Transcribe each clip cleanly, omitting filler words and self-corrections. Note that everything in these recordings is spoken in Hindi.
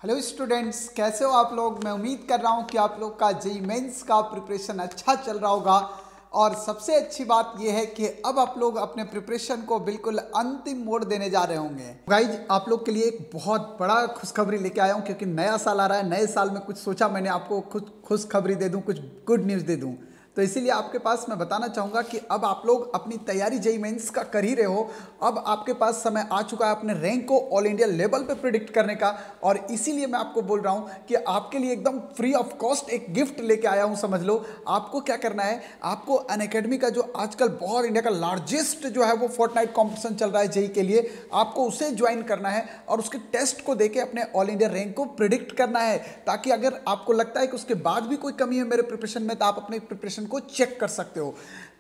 हेलो स्टूडेंट्स, कैसे हो आप लोग। मैं उम्मीद कर रहा हूं कि आप लोग का जेईई मेंस का प्रिपरेशन अच्छा चल रहा होगा। और सबसे अच्छी बात यह है कि अब आप लोग अपने प्रिपरेशन को बिल्कुल अंतिम मोड़ देने जा रहे होंगे। गाइज, आप लोग के लिए एक बहुत बड़ा खुशखबरी लेके आया हूं, क्योंकि नया साल आ रहा है। नए साल में कुछ सोचा मैंने आपको कुछ खुशखबरी दे दूं, कुछ गुड न्यूज़ दे दूं। तो इसीलिए आपके पास मैं बताना चाहूँगा कि अब आप लोग अपनी तैयारी जेईई मेंस का कर ही रहे हो। अब आपके पास समय आ चुका है अपने रैंक को ऑल इंडिया लेवल पे प्रिडिक्ट करने का। और इसीलिए मैं आपको बोल रहा हूँ कि आपके लिए एकदम फ्री ऑफ कॉस्ट एक गिफ्ट लेके आया हूँ, समझ लो। आपको क्या करना है, आपको अनअकैडमी का जो आजकल बहुत इंडिया का लार्जेस्ट जो है वो फोर्टनाइट कॉम्पिटिशन चल रहा है जेईई के लिए, आपको उसे ज्वाइन करना है और उसके टेस्ट को देके अपने ऑल इंडिया रैंक को प्रिडिक्ट करना है। ताकि अगर आपको लगता है कि उसके बाद भी कोई कमी है मेरे प्रिपरेशन में, तो आप अपने प्रिपरेशन को चेक कर सकते हो।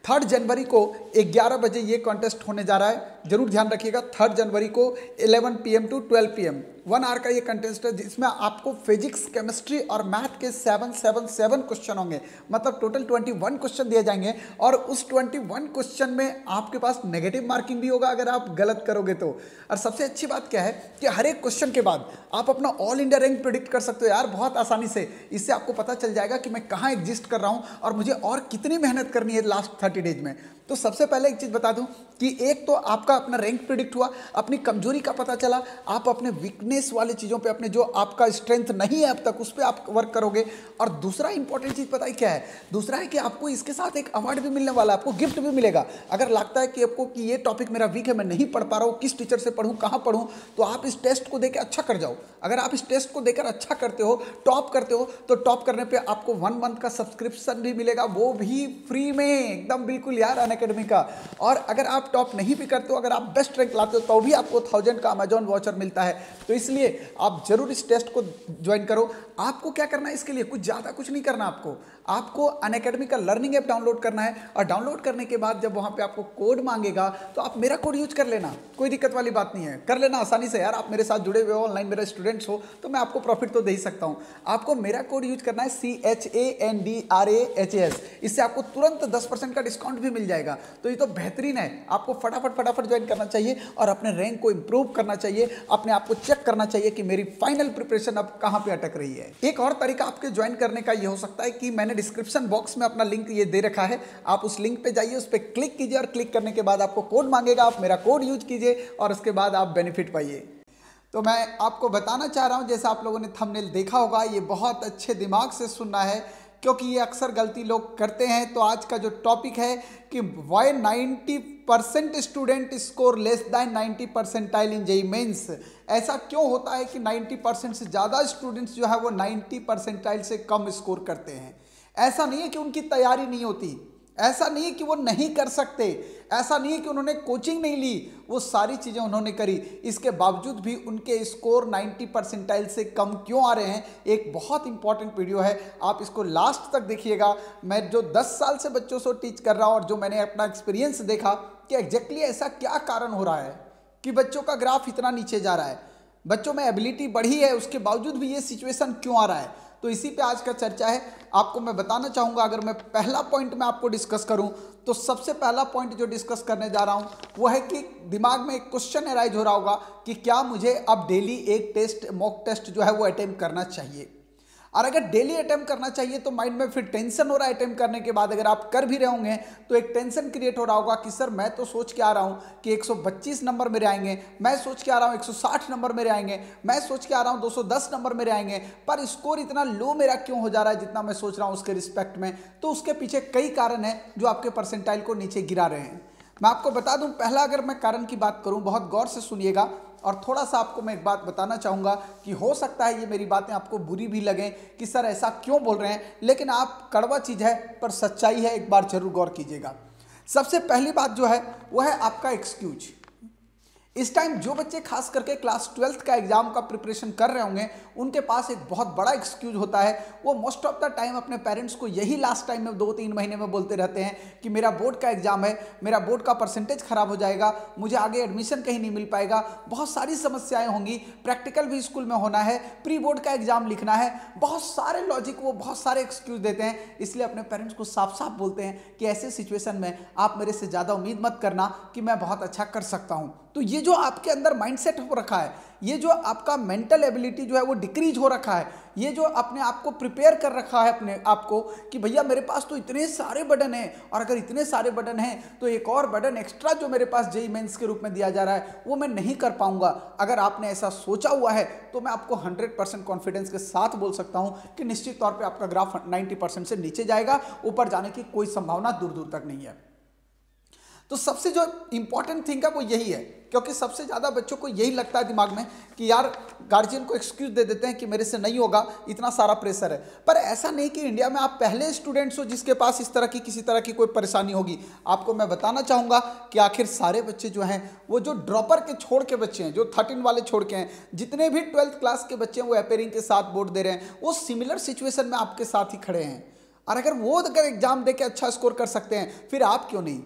3 जनवरी को 11 बजे ये कॉन्टेस्ट होने जा रहा है, जरूर ध्यान रखिएगा। 3 जनवरी को 11 PM टू 12 PM 1 आवर का ये कंटेस्ट है, जिसमें आपको फिजिक्स, केमिस्ट्री और मैथ के 7 क्वेश्चन होंगे। मतलब टोटल 21 क्वेश्चन दिए जाएंगे। और उस 21 क्वेश्चन में आपके पास नेगेटिव मार्किंग भी होगा अगर आप गलत करोगे तो। और सबसे अच्छी बात क्या है कि हर एक क्वेश्चन के बाद आप अपना ऑल इंडिया रैंक प्रिडिक्ट कर सकते हो यार, बहुत आसानी से। इससे आपको पता चल जाएगा कि मैं कहाँ एग्जिस्ट कर रहा हूँ और मुझे और कितनी मेहनत करनी है लास्ट 30 डेज में। तो सबसे पहले एक चीज बता दूं कि एक तो आपका अपना रैंक प्रिडिक्ट हुआ, अपनी कमजोरी का पता चला, आप अपने वीकनेस वाली चीजों पे, अपने जो आपका स्ट्रेंथ नहीं है अब तक, उस पर आप वर्क करोगे। और दूसरा इंपॉर्टेंट चीज पता है क्या है, दूसरा है कि आपको इसके साथ एक अवार्ड भी मिलने वाला है, आपको गिफ्ट भी मिलेगा। अगर लगता है कि आपको कि ये टॉपिक मेरा वीक है, मैं नहीं पढ़ पा रहा हूँ, किस टीचर से पढ़ूं, कहाँ पढ़ूं, तो आप इस टेस्ट को देकर अच्छा कर जाओ। अगर आप इस टेस्ट को देकर अच्छा करते हो, टॉप करते हो, तो टॉप करने पर आपको 1 मंथ का सब्सक्रिप्शन भी मिलेगा, वो भी फ्री में, एकदम बिल्कुल यार, अनअकैडमी का। और अगर आप टॉप नहीं भी करते हो, अगर आप बेस्ट रैंक लाते हो, तो भी आपको 1000 का अमेजॉन वाउचर मिलता है। तो इसलिए आप जरूर इस टेस्ट को ज्वाइन करो। आपको क्या करना है इसके लिए, कुछ ज्यादा कुछ नहीं करना। आपको अनअकैडमी का लर्निंग ऐप डाउनलोड करना है। और डाउनलोड करने के बाद जब वहां पे आपको कोड मांगेगा, तो आप मेरा कोड यूज कर लेना, कोई दिक्कत वाली बात नहीं है, कर लेना आसानी से यार। आप मेरे साथ जुड़े हुए हो, ऑनलाइन मेरे स्टूडेंट्स हो, तो मैं आपको प्रॉफिट तो दे ही सकता हूं। आपको मेरा कोड यूज करना है CHANDRAHAS। इससे आपको तुरंत 10% का डिस्काउंट भी मिल जाएगा। तो ये तो बेहतरीन है। आपको फटाफट ज्वाइन करना चाहिए और अपने रैंक को इंप्रूव करना चाहिए, अपने आप को चेक करना चाहिए कि मेरी फाइनल प्रिपरेशन अब कहां पे अटक रही है। एक और तरीका आपके ज्वाइन करने का ये हो सकता है कि मैंने डिस्क्रिप्शन बॉक्स में अपना लिंक ये दे रखा है, आप उस लिंक पे जाइए, उस पर क्लिक कीजिए और क्लिक करने के बाद आपको कोड मांगेगा, आप मेरा कोड यूज कीजिए और उसके बाद आप बेनिफिट पाइए। तो मैं आपको बताना चाह रहा हूं, जैसा आप लोगों ने थंबनेल देखा होगा, ये बहुत अच्छे दिमाग से सुनना है, क्योंकि ये अक्सर गलती लोग करते हैं। तो आज का जो टॉपिक है कि why 90% student score less than 90 percentile in JEE Mains. ऐसा क्यों होता है कि 90% से ज़्यादा स्टूडेंट्स जो है वो 90 परसेंटाइल से कम स्कोर करते हैं। ऐसा नहीं है कि उनकी तैयारी नहीं होती, ऐसा नहीं है कि वो नहीं कर सकते, ऐसा नहीं है कि उन्होंने कोचिंग नहीं ली, वो सारी चीज़ें उन्होंने करी, इसके बावजूद भी उनके स्कोर 90 परसेंटाइल से कम क्यों आ रहे हैं। एक बहुत इंपॉर्टेंट वीडियो है, आप इसको लास्ट तक देखिएगा। मैं जो 10 साल से बच्चों से टीच कर रहा हूँ और जो मैंने अपना एक्सपीरियंस देखा कि एग्जैक्टली ऐसा क्या कारण हो रहा है कि बच्चों का ग्राफ इतना नीचे जा रहा है, बच्चों में एबिलिटी बढ़ी है, उसके बावजूद भी ये सिचुएशन क्यों आ रहा है। तो इसी पे आज का चर्चा है। आपको मैं बताना चाहूँगा, अगर मैं पहला पॉइंट में आपको डिस्कस करूँ, तो सबसे पहला पॉइंट जो डिस्कस करने जा रहा हूँ वो है कि दिमाग में एक क्वेश्चन अराइज हो रहा होगा कि क्या मुझे अब डेली एक टेस्ट, मॉक टेस्ट जो है वो अटेम्प्ट करना चाहिए। और अगर डेली अटेम्प्ट करना चाहिए तो माइंड में फिर टेंशन हो रहा है। अटेम्प्ट करने के बाद अगर आप कर भी रहे होंगे तो एक टेंशन क्रिएट हो रहा होगा कि सर मैं तो सोच के आ रहा हूँ कि 125 नंबर मेरे आएंगे, मैं सोच के आ रहा हूँ 160 नंबर मेरे आएंगे, मैं सोच के आ रहा हूँ 210 नंबर मेरे आएंगे, पर स्कोर इतना लो मेरा क्यों हो जा रहा है जितना मैं सोच रहा हूँ उसके रिस्पेक्ट में। तो उसके पीछे कई कारण हैं जो आपके परसेंटाइल को नीचे गिरा रहे हैं। मैं आपको बता दूं, पहला अगर मैं कारण की बात करूं, बहुत गौर से सुनिएगा और थोड़ा सा आपको मैं एक बात बताना चाहूँगा कि हो सकता है ये मेरी बातें आपको बुरी भी लगें कि सर ऐसा क्यों बोल रहे हैं, लेकिन आप, कड़वा चीज़ है पर सच्चाई है, एक बार जरूर गौर कीजिएगा। सबसे पहली बात जो है वो है आपका एक्सक्यूज। इस टाइम जो बच्चे खास करके क्लास 12th का एग्जाम का प्रिपरेशन कर रहे होंगे, उनके पास एक बहुत बड़ा एक्सक्यूज होता है। वो मोस्ट ऑफ द टाइम अपने पेरेंट्स को यही लास्ट टाइम में 2-3 महीने में बोलते रहते हैं कि मेरा बोर्ड का एग्जाम है, मेरा बोर्ड का परसेंटेज खराब हो जाएगा, मुझे आगे एडमिशन कहीं नहीं मिल पाएगा, बहुत सारी समस्याएं होंगी, प्रैक्टिकल भी स्कूल में होना है, प्री बोर्ड का एग्जाम लिखना है, बहुत सारे लॉजिक, वो बहुत सारे एक्सक्यूज देते हैं। इसलिए अपने पेरेंट्स को साफ साफ बोलते हैं कि ऐसे सिचुएशन में आप मेरे से ज़्यादा उम्मीद मत करना कि मैं बहुत अच्छा कर सकता हूँ। तो ये जो आपके अंदर माइंडसेट हो रखा है, ये जो आपका मेंटल एबिलिटी जो है वो डिक्रीज हो रखा है, ये जो अपने आप को प्रिपेयर कर रखा है अपने आप को कि भैया मेरे पास तो इतने सारे बटन हैं, और अगर इतने सारे बटन हैं तो एक और बटन एक्स्ट्रा जो मेरे पास जेईई मेंस के रूप में दिया जा रहा है वो मैं नहीं कर पाऊंगा। अगर आपने ऐसा सोचा हुआ है तो मैं आपको 100% कॉन्फिडेंस के साथ बोल सकता हूं कि निश्चित तौर पर आपका ग्राफ 90% से नीचे जाएगा, ऊपर जाने की कोई संभावना दूर दूर तक नहीं है। तो सबसे जो इंपॉर्टेंट थिंग है वो यही है, क्योंकि सबसे ज़्यादा बच्चों को यही लगता है दिमाग में कि यार गार्जियन को एक्सक्यूज दे देते हैं कि मेरे से नहीं होगा, इतना सारा प्रेशर है। पर ऐसा नहीं कि इंडिया में आप पहले स्टूडेंट्स हो जिसके पास इस तरह की किसी तरह की कोई परेशानी होगी। आपको मैं बताना चाहूँगा कि आखिर सारे बच्चे जो हैं वो जो ड्रॉपर के छोड़ के बच्चे हैं, जो 13 वाले छोड़ के हैं, जितने भी 12th क्लास के बच्चे हैं वो अपेयरिंग के साथ बोर्ड दे रहे हैं, वो सिमिलर सिचुएशन में आपके साथ ही खड़े हैं। और अगर वो अगर एग्जाम दे के अच्छा स्कोर कर सकते हैं, फिर आप क्यों नहीं?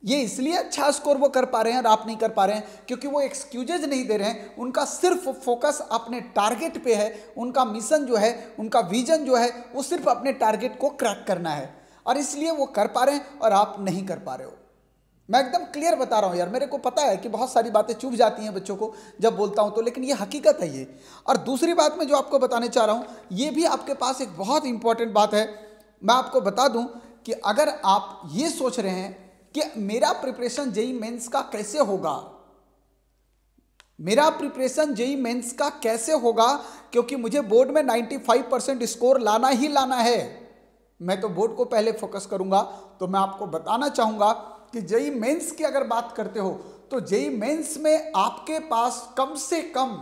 ये इसलिए अच्छा स्कोर वो कर पा रहे हैं और आप नहीं कर पा रहे हैं क्योंकि वो एक्सक्यूजेज नहीं दे रहे हैं, उनका सिर्फ फोकस अपने टारगेट पे है, उनका मिशन जो है, उनका विजन जो है वो सिर्फ अपने टारगेट को क्रैक करना है, और इसलिए वो कर पा रहे हैं और आप नहीं कर पा रहे हो। मैं एकदम क्लियर बता रहा हूँ यार, मेरे को पता है कि बहुत सारी बातें चुभ जाती हैं बच्चों को जब बोलता हूँ तो, लेकिन ये हकीकत है ये। और दूसरी बात मैं जो आपको बताने चाह रहा हूँ, ये भी आपके पास एक बहुत इंपॉर्टेंट बात है। मैं आपको बता दूँ कि अगर आप ये सोच रहे हैं कि मेरा प्रिपरेशन जेईई मेंस का कैसे होगा, मेरा प्रिपरेशन जेईई मेंस का कैसे होगा, क्योंकि मुझे बोर्ड में 95% स्कोर लाना ही लाना है, मैं तो बोर्ड को पहले फोकस करूंगा। तो मैं आपको बताना चाहूंगा कि जेईई मेंस की अगर बात करते हो तो जेईई मेंस में आपके पास कम से कम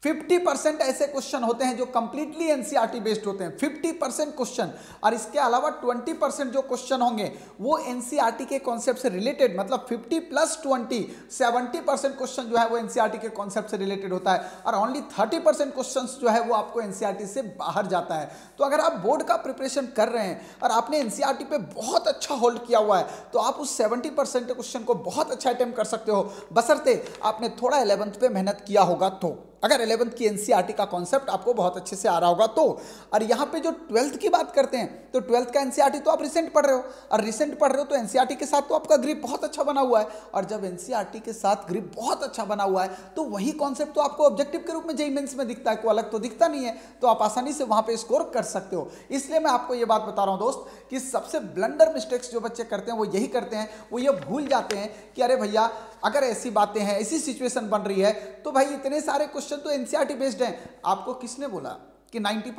50% ऐसे क्वेश्चन होते हैं जो कंप्लीटली एनसीईआरटी बेस्ड होते हैं, 50% क्वेश्चन, और इसके अलावा 20% जो क्वेश्चन होंगे वो एनसीईआरटी के कॉन्सेप्ट से रिलेटेड, मतलब 50 + 20 70% क्वेश्चन जो है वो एनसीईआरटी के कॉन्सेप्ट से रिलेटेड होता है, और ओनली 30% क्वेश्चन जो है वो आपको एनसीईआरटी से बाहर जाता है। तो अगर आप बोर्ड का प्रिपरेशन कर रहे हैं और आपने एनसीईआरटी पे बहुत अच्छा होल्ड किया हुआ है तो आप उस 70% क्वेश्चन को बहुत अच्छा अटेम्प्ट कर सकते हो, बशर्ते आपने थोड़ा 11th पे मेहनत किया होगा तो। अगर 11th की एनसीईआरटी का कॉन्सेप्ट आपको बहुत अच्छे से आ रहा होगा तो। और यहाँ पे जो 12th की बात करते हैं तो 12th का एनसीईआरटी तो आप रिसेंट पढ़ रहे हो, और रिसेंट पढ़ रहे हो तो एनसीईआरटी के साथ तो आपका ग्रिप बहुत अच्छा बना हुआ है, और जब एनसीईआरटी के साथ ग्रिप बहुत अच्छा बना हुआ है तो वही कॉन्सेप्ट तो आपको ऑब्जेक्टिव के रूप में जेईई मेंस में दिखता है, कोई अलग तो दिखता नहीं है, तो आप आसानी से वहां पर स्कोर कर सकते हो। इसलिए मैं आपको ये बात बता रहा हूँ दोस्त कि सबसे ब्लंडर मिस्टेक्स जो बच्चे करते हैं वो यही करते हैं, वो ये भूल जाते हैं कि अरे भैया अगर ऐसी बातें हैं, ऐसी सिचुएशन बन रही है तो भाई इतने सारे क्वेश्चन तो एनसीईआरटी बेस्ड हैं। आपको किसने बोला कि 90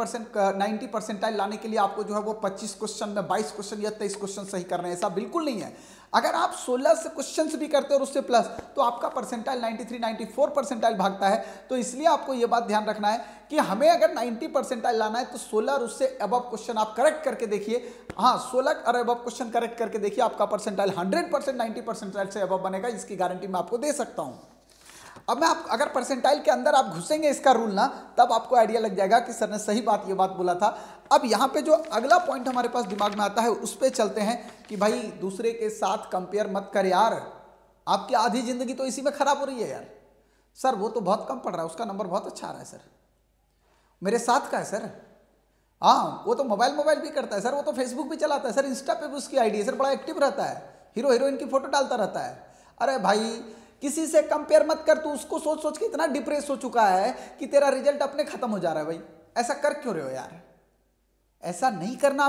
परसेंटाइल लाने के लिए आपको जो है वो 25 क्वेश्चन में 22 क्वेश्चन या 23 क्वेश्चन सही करना है? ऐसा बिल्कुल नहीं है। अगर आप 16 से क्वेश्चंस भी करते हो और उससे प्लस, तो आपका परसेंटाइल 93-94 परसेंटाइल भागता है। तो इसलिए आपको ये बात ध्यान रखना है कि हमें अगर 90 परसेंटाइल लाना है तो 16 और उससे अबव क्वेश्चन आप करेक्ट करके देखिए। हाँ, 16 और अबव क्वेश्चन करेक्ट करके देखिए, आपका परसेंटाइल 100% 90 परसेंटाइल से अबव बनेगा, इसकी गारंटी मैं आपको दे सकता हूँ। अब मैं आप अगर परसेंटाइल के अंदर आप घुसेंगे इसका रूल ना, तब आपको आइडिया लग जाएगा कि सर ने सही बात ये बात बोला था। अब यहाँ पे जो अगला पॉइंट हमारे पास दिमाग में आता है उस पे चलते हैं कि भाई दूसरे के साथ कंपेयर मत कर यार, आपकी आधी जिंदगी तो इसी में खराब हो रही है यार। सर वो तो बहुत कम पढ़ रहा है, उसका नंबर बहुत अच्छा आ रहा है सर, मेरे साथ का है सर। हाँ, वो तो मोबाइल भी करता है सर, वो तो फेसबुक भी चलाता है सर, इंस्टा पे भी उसकी आईडी है सर, बड़ा एक्टिव रहता है, हीरो हीरोइन की फोटो डालता रहता है। अरे भाई किसी से कंपेयर मत कर, तू उसको सोच सोच के इतना डिप्रेस हो चुका है कि तेरा रिजल्ट अपने खत्म हो जा रहा है। भाई ऐसा कर क्यों रहे हो यार? ऐसा नहीं करना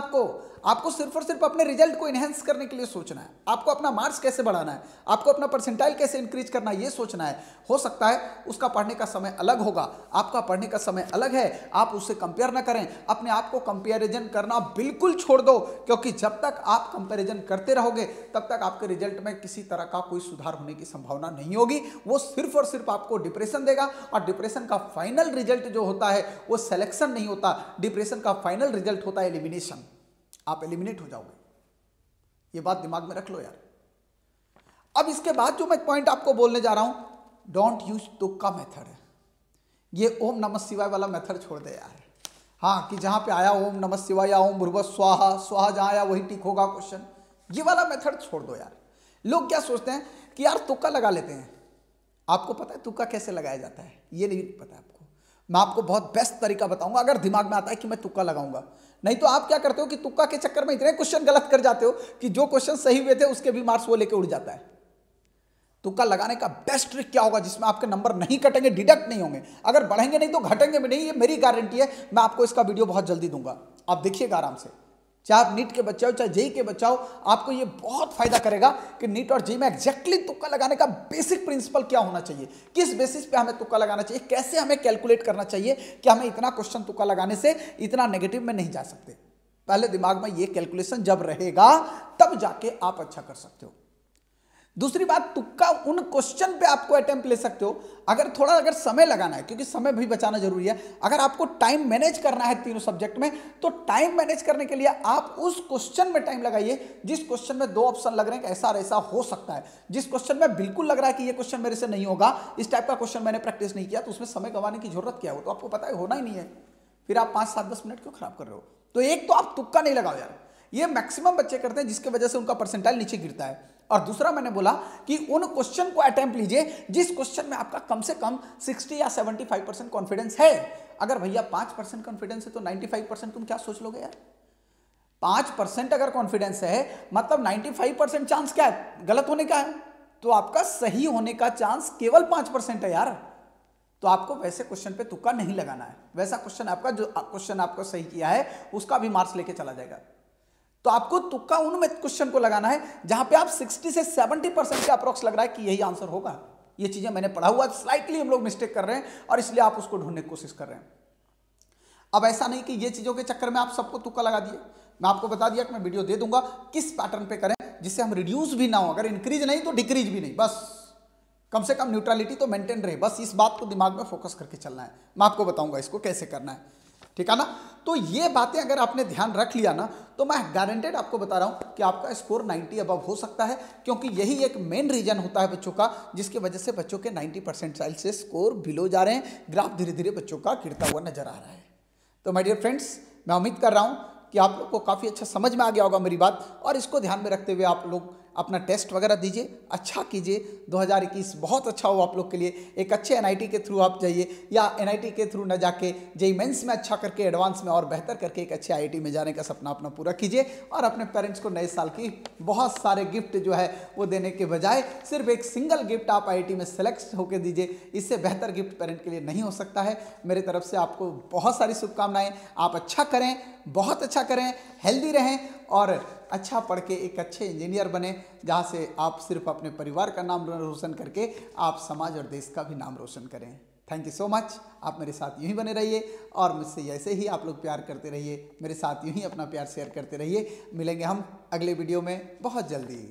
आपको सिर्फ और सिर्फ अपने रिजल्ट को इनहेंस करने के लिए सोचना है। आपको अपना मार्क्स कैसे बढ़ाना है, आपको अपना परसेंटाइल कैसे इंक्रीज करना है, ये सोचना है। हो सकता है उसका पढ़ने का समय अलग होगा, आपका पढ़ने का समय अलग है, आप उससे कंपेयर ना करें। अपने आप को कंपेरिजन करना बिल्कुल छोड़ दो, क्योंकि जब तक आप कंपेरिजन करते रहोगे तब तक आपके रिजल्ट में किसी तरह का कोई सुधार होने की संभावना नहीं होगी। वो सिर्फ और सिर्फ आपको डिप्रेशन देगा, और डिप्रेशन का फाइनल रिजल्ट जो होता है वो सिलेक्शन नहीं होता, डिप्रेशन का फाइनल रिजल्ट होता है एलिमिनेशन। आप एलिमिनेट हो जाओगे, ये बात दिमाग में रख लो यार। अब इसके बाद जो मैं पॉइंट आपको बोलने जा रहा हूं, डोंट यूज तुक्का मेथड। ये ओम नमः शिवाय वाला मेथड छोड़ दे यार। हाँ, कि जहां पे आया ओम नमः शिवाय या ओम भूर्भुवः स्वाहा, स्वाहा जहां आया वही टिक होगा क्वेश्चन, ये वाला मेथड छोड़ दो यार। लोग क्या सोचते हैं कि यार तुक्का लगा लेते हैं। आपको पता है तुक्का कैसे लगाया जाता है? ये नहीं पता आपको। मैं आपको बहुत बेस्ट तरीका बताऊंगा अगर दिमाग में आता है कि मैं तुक्का लगाऊंगा। नहीं तो आप क्या करते हो कि तुक्का के चक्कर में इतने क्वेश्चन गलत कर जाते हो कि जो क्वेश्चन सही हुए थे उसके भी मार्क्स वो लेके उड़ जाता है। तुक्का लगाने का बेस्ट ट्रिक क्या होगा जिसमें आपके नंबर नहीं कटेंगे, डिडक्ट नहीं होंगे, अगर बढ़ेंगे नहीं तो घटेंगे भी नहीं, ये मेरी गारंटी है। मैं आपको इसका वीडियो बहुत जल्दी दूंगा, आप देखिएगा आराम से। चाहे आप नीट के बच्चे हो चाहे जेई के बच्चा हो, आपको ये बहुत फायदा करेगा कि नीट और जेई में एग्जैक्टली तुक्का लगाने का बेसिक प्रिंसिपल क्या होना चाहिए, किस बेसिस पे हमें तुक्का लगाना चाहिए, कैसे हमें कैलकुलेट करना चाहिए कि हमें इतना क्वेश्चन तुक्का लगाने से इतना नेगेटिव में नहीं जा सकते। पहले दिमाग में ये कैलकुलेशन जब रहेगा तब जाके आप अच्छा कर सकते हो। दूसरी बात, तुक्का उन क्वेश्चन पे आपको अटेम्प्ट ले सकते हो अगर समय लगाना है, क्योंकि समय भी बचाना जरूरी है। अगर आपको टाइम मैनेज करना है तीनों सब्जेक्ट में, तो टाइम मैनेज करने के लिए आप उस क्वेश्चन में टाइम लगाइए जिस क्वेश्चन में 2 ऑप्शन लग रहे हैं कि ऐसा और ऐसा हो सकता है, जिस क्वेश्चन में बिल्कुल लग रहा है कि ये क्वेश्चन मेरे से नहीं होगा, इस टाइप का क्वेश्चन मैंने प्रैक्टिस नहीं किया, तो उसमें समय गंवाने की जरूरत क्या हो, तो आपको पता है होना ही नहीं है, फिर आप 5, 7, 10 मिनट क्यों खराब कर रहे हो। तो एक तो आप तुक्का नहीं लगाओ यार, ये मैक्सिमम बच्चे करते हैं जिसकी वजह से उनका परसेंटाइल नीचे गिरता है। और दूसरा मैंने बोला कि उन क्वेश्चन को अटेम्प्ट लीजिए जिस क्वेश्चन में आपका कम से कम 60 या 75% कॉन्फिडेंस है। अगर भैया 5% कॉन्फिडेंस है तो 95% तुम क्या सोच लोगे यार। 5% अगर कॉन्फिडेंस है मतलब 95% चांस क्या है, गलत होने का है, तो आपका सही होने का चांस केवल 5% है यार। तो आपको वैसे क्वेश्चन पे तुक्का नहीं लगाना है, वैसा क्वेश्चन आपका जो क्वेश्चन आपको सही किया है उसका भी मार्क्स लेके चला जाएगा। तो आपको तुक्का उन क्वेश्चन को लगाना है जहां पे आप 60 से 70% का अप्रोक्स लग रहा है कि यही आंसर होगा। ये चीजें मैंने पढ़ा हुआ, स्लाइटली हम लोग मिस्टेक कर रहे हैं और इसलिए आप उसको ढूंढने की कोशिश कर रहे हैं। अब ऐसा नहीं कि ये चीजों के चक्कर में आप सबको तुक्का लगा दिए। मैं आपको बता दिया कि मैं वीडियो दे दूंगा किस पैटर्न पे करें जिससे हम रिड्यूस भी ना हो, अगर इंक्रीज नहीं तो डिक्रीज भी नहीं, बस कम से कम न्यूट्रलिटी तो मेंटेन रहे। बस इस बात को दिमाग में फोकस करके चलना है। मैं आपको बताऊंगा इसको कैसे करना है, ठीक है ना। तो ये बातें अगर आपने ध्यान रख लिया ना, तो मैं गारंटेड आपको बता रहा हूं कि आपका स्कोर 90 अबव हो सकता है, क्योंकि यही एक मेन रीजन होता है बच्चों का जिसकी वजह से बच्चों के 90% से स्कोर बिलो जा रहे हैं। ग्राफ धीरे धीरे बच्चों का गिरता हुआ नजर आ रहा है। तो माय डियर फ्रेंड्स, मैं उम्मीद कर रहा हूं कि आप लोग को काफ़ी अच्छा समझ में आ गया होगा मेरी बात, और इसको ध्यान में रखते हुए आप लोग अपना टेस्ट वगैरह दीजिए, अच्छा कीजिए। 2021 बहुत अच्छा हो आप लोग के लिए। एक अच्छे एनआईटी के थ्रू आप जाइए, या एनआईटी के थ्रू न जाके जेईई मेंस में अच्छा करके एडवांस में और बेहतर करके एक अच्छे आईआईटी में जाने का सपना अपना पूरा कीजिए। और अपने पेरेंट्स को नए साल की बहुत सारे गिफ्ट जो है वो देने के बजाय सिर्फ एक सिंगल गिफ्ट आप आईआईटी में सेलेक्ट होकर दीजिए। इससे बेहतर गिफ्ट पेरेंट के लिए नहीं हो सकता है। मेरी तरफ से आपको बहुत सारी शुभकामनाएं। आप अच्छा करें, बहुत अच्छा करें, हेल्दी रहें और अच्छा पढ़ के एक अच्छे इंजीनियर बने, जहाँ से आप सिर्फ अपने परिवार का नाम रोशन करके आप समाज और देश का भी नाम रोशन करें। Thank you so much. आप मेरे साथ यूं ही बने रहिए और मुझसे ऐसे ही आप लोग प्यार करते रहिए, मेरे साथ यूं ही अपना प्यार शेयर करते रहिए। मिलेंगे हम अगले वीडियो में बहुत जल्दी।